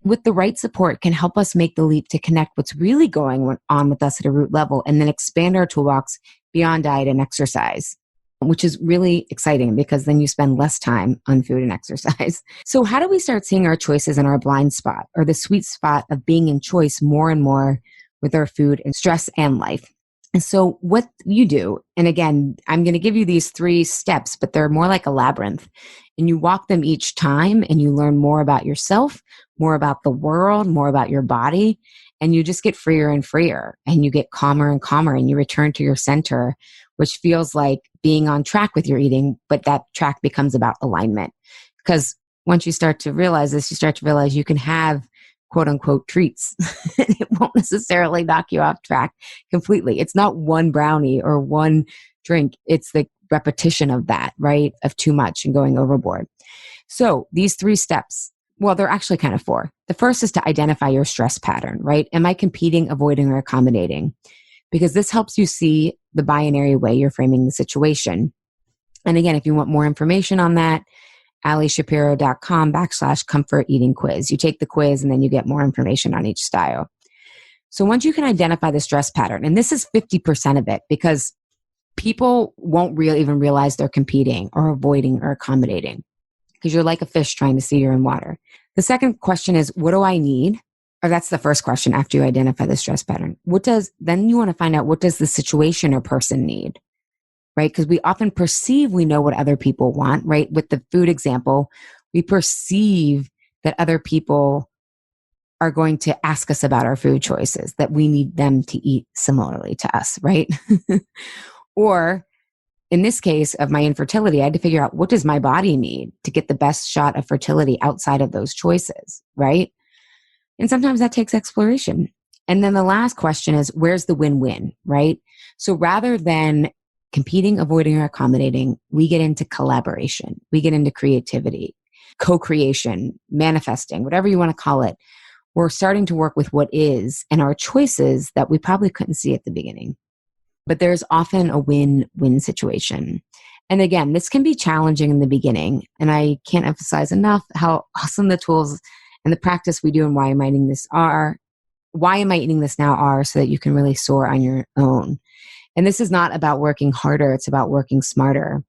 with the right support can help us make the leap to connect what's really going on with us at a root level and then expand our toolbox beyond diet and exercise, which is really exciting because then you spend less time on food and exercise. So how do we start seeing our choices in our blind spot or the sweet spot of being in choice more and more with our food and stress and life? And so what you do, and again, I'm going to give you these 3 steps, but they're more like a labyrinth. And you walk them each time and you learn more about yourself, more about the world, more about your body, and you just get freer and freer and you get calmer and calmer and you return to your center, which feels like being on track with your eating, but that track becomes about alignment. Because once you start to realize this, you start to realize you can have quote unquote treats. It won't necessarily knock you off track completely. It's not one brownie or one drink. It's the repetition of that, right? Of too much and going overboard. So these 3 steps, well, they're actually kind of 4. The first is to identify your stress pattern, right? Am I competing, avoiding, or accommodating? Because this helps you see the binary way you're framing the situation. And again, if you want more information on that, alieshapiro.com/comfort eating quiz. You take the quiz and then you get more information on each style. So once you can identify the stress pattern, and this is 50% of it because people won't even realize they're competing or avoiding or accommodating because you're like a fish trying to see your own water. The second question is, what do I need? Or that's the first question after you identify the stress pattern. Then you want to find out what does the situation or person need? Right? Because we often perceive we know what other people want, right? With the food example, we perceive that other people are going to ask us about our food choices, that we need them to eat similarly to us, right? Or in this case of my infertility, I had to figure out what does my body need to get the best shot of fertility outside of those choices, right? And sometimes that takes exploration. And then the last question is, where's the win-win, right? So rather than competing, avoiding, or accommodating, we get into collaboration. We get into creativity, co-creation, manifesting, whatever you want to call it. We're starting to work with what is and our choices that we probably couldn't see at the beginning. But there's often a win-win situation. And again, this can be challenging in the beginning. And I can't emphasize enough how awesome the tools and the practice we do and Why Am I Eating This Now are so that you can really soar on your own. And this is not about working harder, it's about working smarter.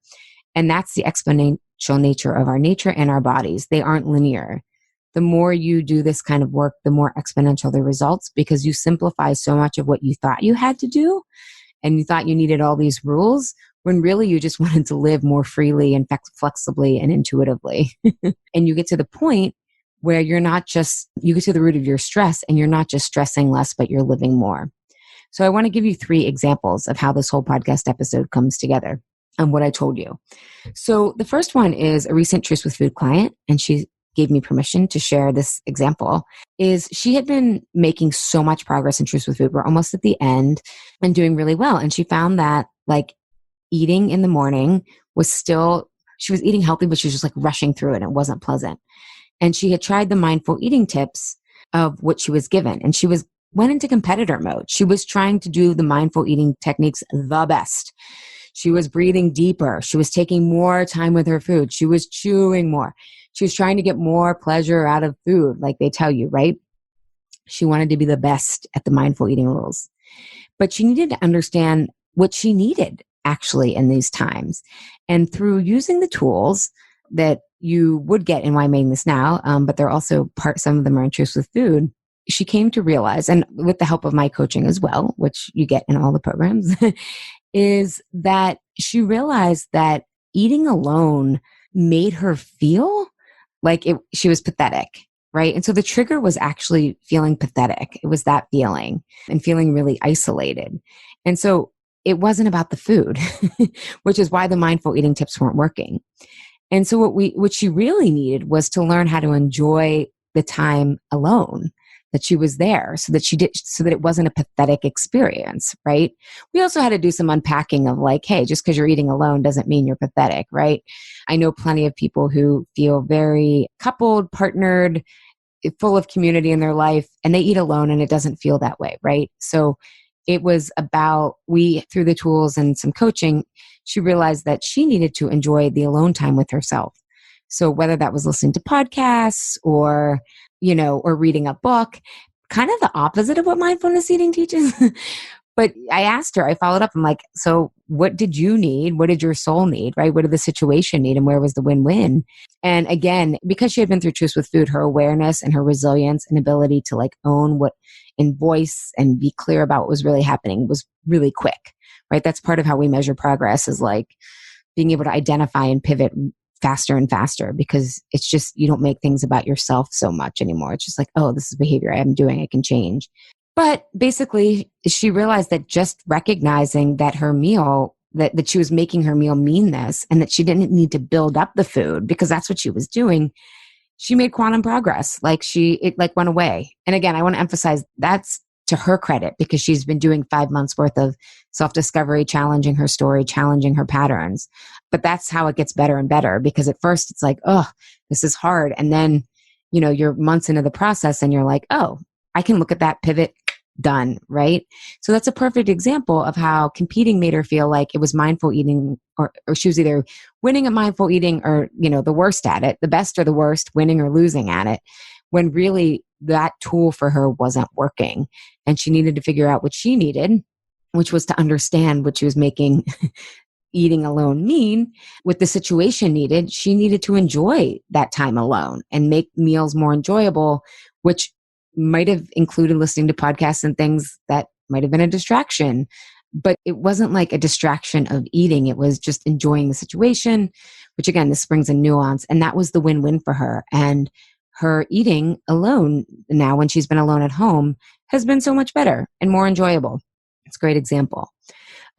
And that's the exponential nature of our nature and our bodies. They aren't linear. The more you do this kind of work, the more exponential the results because you simplify so much of what you thought you had to do and you thought you needed all these rules when really you just wanted to live more freely and flexibly and intuitively. And you get to the point where you get to the root of your stress and you're not just stressing less, but you're living more. So I want to give you 3 examples of how this whole podcast episode comes together and what I told you. So the first one is a recent Truth with Food client, and she gave me permission to share this example, is she had been making so much progress in Truth with Food. We're almost at the end and doing really well. And she found that like eating in the morning was still, she was eating healthy, but she was just like rushing through it. And it wasn't pleasant. And she had tried the mindful eating tips of what she was given. And went into competitor mode. She was trying to do the mindful eating techniques the best. She was breathing deeper. She was taking more time with her food. She was chewing more. She was trying to get more pleasure out of food, like they tell you, right? She wanted to be the best at the mindful eating rules. But she needed to understand what she needed actually in these times. And through using the tools that you would get in Why I'm Making This Now, but they're also some of them are in Truth with Food, she came to realize, and with the help of my coaching as well, which you get in all the programs, is that she realized that eating alone made her feel like she was pathetic, right? And so the trigger was actually feeling pathetic. It was that feeling and feeling really isolated. And so it wasn't about the food, which is why the mindful eating tips weren't working. And so what she really needed was to learn how to enjoy the time alone, that she was there so that it wasn't a pathetic experience, right? We also had to do some unpacking of like, hey, just because you're eating alone doesn't mean you're pathetic, right? I know plenty of people who feel very coupled, partnered, full of community in their life, and they eat alone and it doesn't feel that way, right? So it was about, through the tools and some coaching, she realized that she needed to enjoy the alone time with herself. So whether that was listening to podcasts or reading a book, kind of the opposite of what mindfulness eating teaches. But I followed up. I'm like, so what did you need? What did your soul need, right? What did the situation need? And where was the win-win? And again, because she had been through Truth with Food, her awareness and her resilience and ability to like own in voice and be clear about what was really happening was really quick, right? That's part of how we measure progress, is like being able to identify and pivot faster and faster, because it's just, you don't make things about yourself so much anymore. It's just like, oh, this is behavior I'm doing, I can change. But basically, she realized that just recognizing that her meal, that she was making her meal mean this, and that she didn't need to build up the food because that's what she was doing, she made quantum progress. It went away. And again, I want to emphasize that's to her credit, because she's been doing 5 months worth of self-discovery, challenging her story, challenging her patterns. But that's how it gets better and better, because at first it's like, oh, this is hard. And then, you're months into the process and you're like, oh, I can look at that pivot, done, right? So that's a perfect example of how competing made her feel like it was mindful eating, or she was either winning at mindful eating or, the worst at it, the best or the worst, winning or losing at it, when really that tool for her wasn't working. And she needed to figure out what she needed, which was to understand what she was making eating alone mean. What the situation needed, she needed to enjoy that time alone and make meals more enjoyable, which might have included listening to podcasts and things that might have been a distraction. But it wasn't like a distraction of eating. It was just enjoying the situation, which again, this brings a nuance. And that was the win-win for her. And her eating alone now, when she's been alone at home, has been so much better and more enjoyable. It's a great example.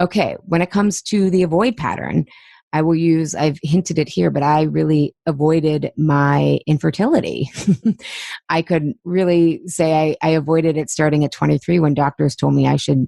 Okay, when it comes to the avoid pattern, I've hinted it here, but I really avoided my infertility. I could really say I avoided it starting at 23, when doctors told me I should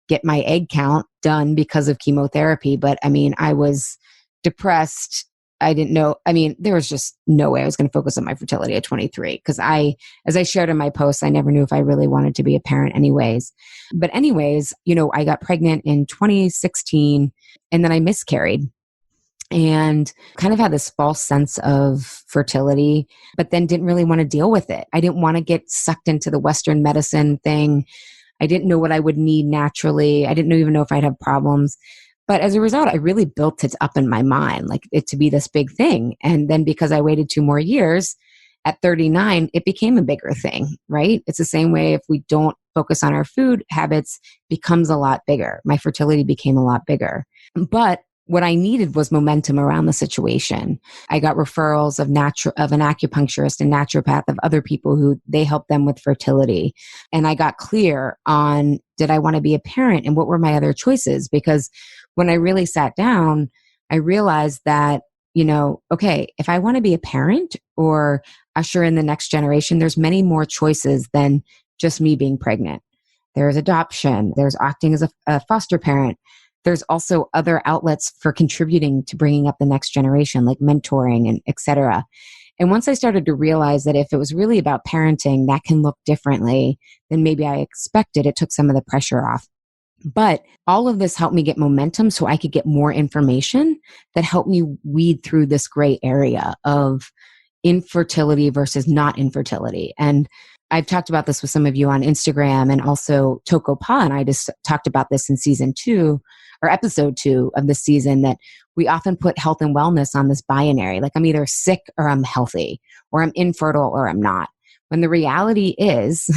get my egg count done because of chemotherapy. But I was depressed. I didn't know. There was just no way I was going to focus on my fertility at 23, because as I shared in my posts, I never knew if I really wanted to be a parent anyways. But anyways, I got pregnant in 2016 and then I miscarried. And kind of had this false sense of fertility, but then didn't really want to deal with it. I didn't want to get sucked into the Western medicine thing. I didn't know what I would need naturally. I didn't even know if I'd have problems. But as a result, I really built it up in my mind, like it to be this big thing. And then because I waited 2 more years, at 39, it became a bigger thing, right? It's the same way if we don't focus on our food habits, becomes a lot bigger. My fertility became a lot bigger. But what I needed was momentum around the situation. I got referrals of an acupuncturist and naturopath, of other people who they helped them with fertility. And I got clear on, did I want to be a parent and what were my other choices? Because when I really sat down, I realized that okay, if I want to be a parent or usher in the next generation, there's many more choices than just me being pregnant. There's adoption, there's acting as a foster parent. There's also other outlets for contributing to bringing up the next generation, like mentoring and et cetera. And once I started to realize that if it was really about parenting, that can look differently than maybe I expected, it took some of the pressure off. But all of this helped me get momentum so I could get more information that helped me weed through this gray area of infertility versus not infertility. And I've talked about this with some of you on Instagram, and also Toko Pa and I just talked about this in season 2 or episode 2 of the season, that we often put health and wellness on this binary. Like I'm either sick or I'm healthy, or I'm infertile or I'm not. When the reality is,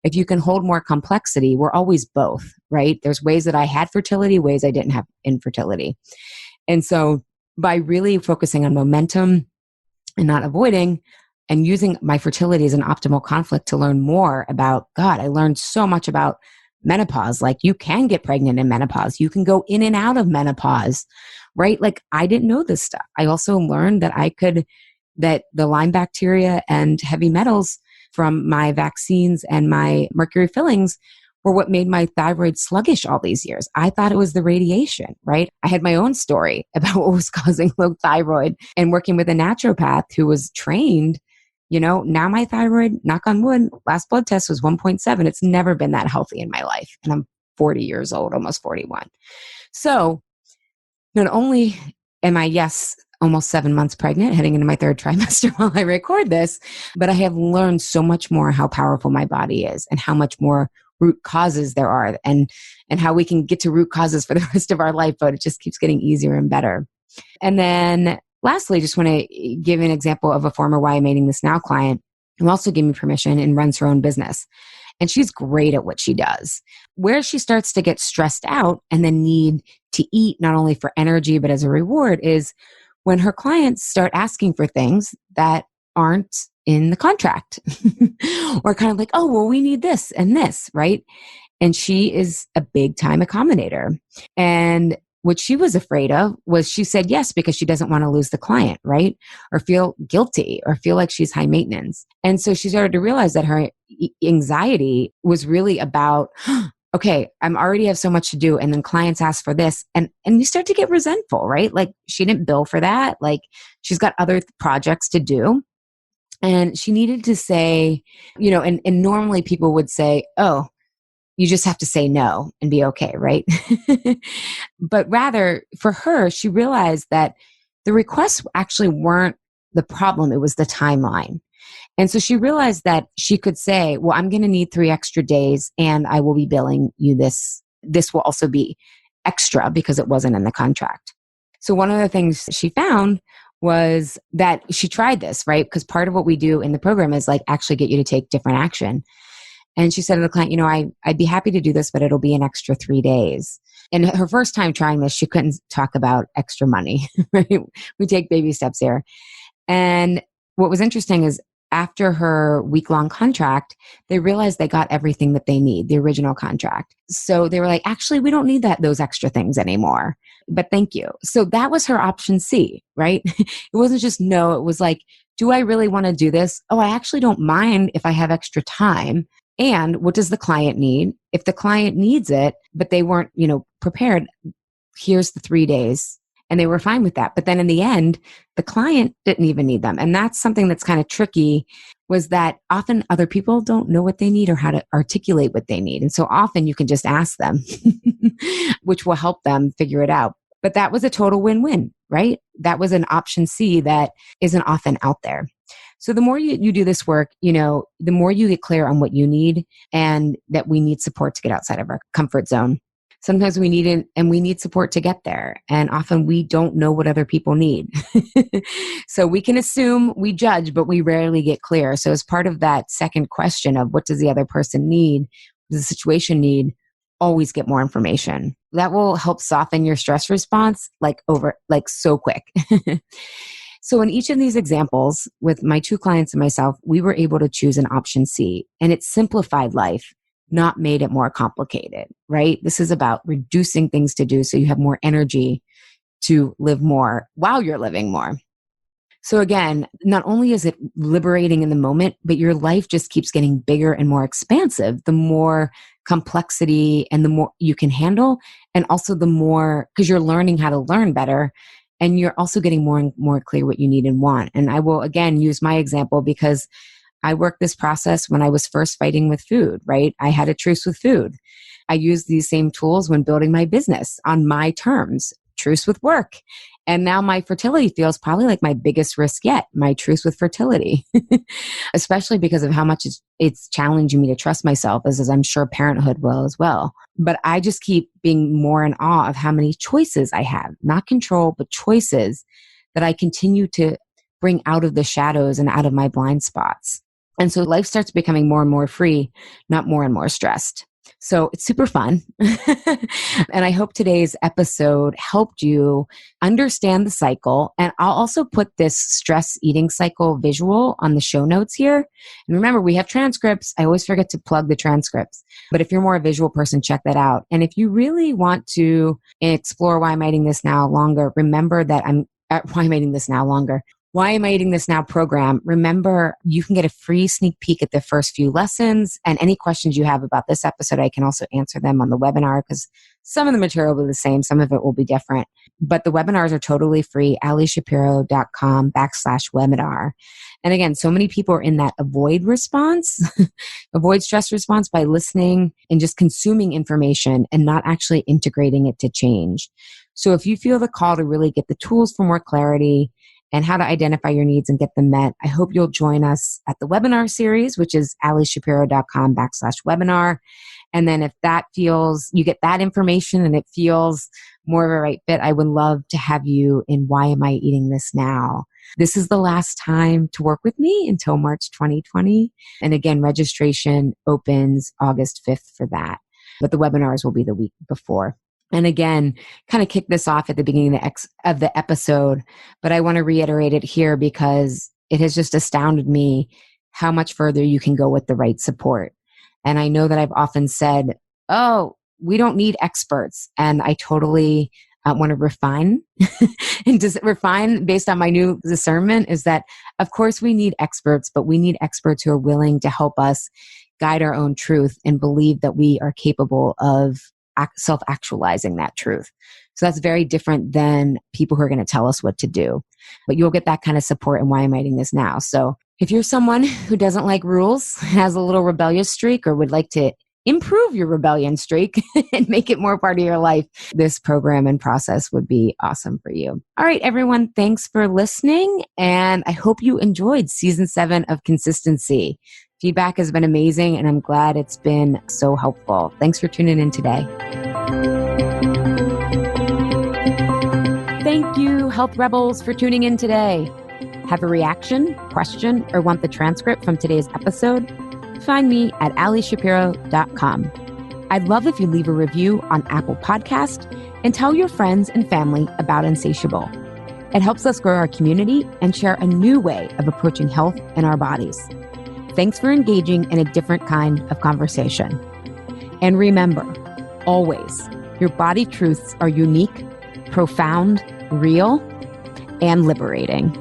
if you can hold more complexity, we're always both, right? There's ways that I had fertility, ways I didn't have infertility. And so by really focusing on momentum and not avoiding, and using my fertility as an optimal conflict to learn more about, God, I learned so much about menopause. Like you can get pregnant in menopause. You can go in and out of menopause, right? Like I didn't know this stuff. I also learned that the Lyme bacteria and heavy metals from my vaccines and my mercury fillings were what made my thyroid sluggish all these years. I thought it was the radiation, right? I had my own story about what was causing low thyroid, and working with a naturopath who was trained, now my thyroid, knock on wood, last blood test was 1.7. It's never been that healthy in my life. And I'm 40 years old, almost 41. So not only am I, yes, almost 7 months pregnant, heading into my 3rd trimester while I record this, but I have learned so much more how powerful my body is and how much more root causes there are, and how we can get to root causes for the rest of our life, but it just keeps getting easier and better. And then lastly, just want to give an example of a former Why I'm Mating This Now client who also gave me permission and runs her own business. And she's great at what she does. Where she starts to get stressed out and then need to eat, not only for energy, but as a reward, is when her clients start asking for things that aren't in the contract or kind of like, oh, well, we need this and this, right? And she is a big time accommodator. And what she was afraid of was, she said yes because she doesn't want to lose the client, right? Or feel guilty or feel like she's high maintenance. And so she started to realize that her anxiety was really about, okay, I'm already have so much to do. And then clients ask for this. And you start to get resentful, right? Like she didn't bill for that. Like she's got other projects to do. And she needed to say, and normally people would say, oh, you just have to say no and be okay, right? But rather for her, she realized that the requests actually weren't the problem. It was the timeline. And so she realized that she could say, well, I'm going to need 3 extra days and I will be billing you this. This will also be extra because it wasn't in the contract. So one of the things she found was that she tried this, right? Because part of what we do in the program is like actually get you to take different action. And she said to the client, I'd be happy to do this, but it'll be an extra 3 days. And her first time trying this, she couldn't talk about extra money, right? We take baby steps here. And what was interesting is after her week-long contract, they realized they got everything that they need, the original contract. So they were like, actually, we don't need those extra things anymore, but thank you. So that was her option C, right? It wasn't just no, it was like, do I really want to do this? Oh, I actually don't mind if I have extra time. And what does the client need? If the client needs it, but they weren't, prepared, here's the 3 days. And they were fine with that. But then in the end, the client didn't even need them. And that's something that's kind of tricky, was that often other people don't know what they need or how to articulate what they need. And so often you can just ask them, which will help them figure it out. But that was a total win-win, right? That was an option C that isn't often out there. So the more you do this work, the more you get clear on what you need, and that we need support to get outside of our comfort zone. Sometimes we need it, and we need support to get there. And often we don't know what other people need. So we can assume, we judge, but we rarely get clear. So as part of that second question of what does the other person need, what does the situation need, always get more information. That will help soften your stress response so quick. So in each of these examples, with my 2 clients and myself, we were able to choose an option C, and it simplified life, not made it more complicated, right? This is about reducing things to do so you have more energy to live more while you're living more. So again, not only is it liberating in the moment, but your life just keeps getting bigger and more expansive, the more complexity and the more you can handle. And also the more, because you're learning how to learn better, and you're also getting more and more clear what you need and want. And I will again use my example because I worked this process when I was first fighting with food, right? I had a truce with food. I used these same tools when building my business on my terms, truce with work. And now my fertility feels probably like my biggest risk yet, my truce with fertility, especially because of how much it's challenging me to trust myself, as I'm sure parenthood will as well. But I just keep being more in awe of how many choices I have, not control, but choices that I continue to bring out of the shadows and out of my blind spots. And so life starts becoming more and more free, not more and more stressed. So it's super fun. And I hope today's episode helped you understand the cycle. And I'll also put this stress eating cycle visual on the show notes here. And remember, we have transcripts. I always forget to plug the transcripts. But if you're more a visual person, check that out. And if you really want to explore Why Am I Eating This Now longer, remember that Why Am I Eating This Now longer? Why Am I Eating This Now program? Remember, you can get a free sneak peek at the first few lessons, and any questions you have about this episode, I can also answer them on the webinar because some of the material will be the same, some of it will be different. But the webinars are totally free, alieshapiro.com/webinar. And again, so many people are in that avoid response, avoid stress response by listening and just consuming information and not actually integrating it to change. So if you feel the call to really get the tools for more clarity and how to identify your needs and get them met, I hope you'll join us at the webinar series, which is alieshapiro.com/webinar. And then if that feels, you get that information and it feels more of a right fit, I would love to have you in Why Am I Eating This Now? This is the last time to work with me until March 2020. And again, registration opens August 5th for that. But the webinars will be the week before. And again, kind of kick this off at the beginning of the episode, but I want to reiterate it here because it has just astounded me how much further you can go with the right support. And I know that I've often said, oh, we don't need experts. And I totally want to refine and just refine based on my new discernment is that, of course, we need experts, but we need experts who are willing to help us guide our own truth and believe that we are capable of self-actualizing that truth. So that's very different than people who are going to tell us what to do. But you'll get that kind of support in Why Am I Eating This Now? So if you're someone who doesn't like rules, has a little rebellious streak, or would like to improve your rebellion streak and make it more part of your life, this program and process would be awesome for you. All right, everyone, thanks for listening. And I hope you enjoyed season 7 of Consistency. Feedback has been amazing, and I'm glad it's been so helpful. Thanks for tuning in today. Thank you, Health Rebels, for tuning in today. Have a reaction, question, or want the transcript from today's episode? Find me at alieshapiro.com. I'd love if you leave a review on Apple Podcast and tell your friends and family about Insatiable. It helps us grow our community and share a new way of approaching health and our bodies. Thanks for engaging in a different kind of conversation. And remember, always, your body truths are unique, profound, real, and liberating.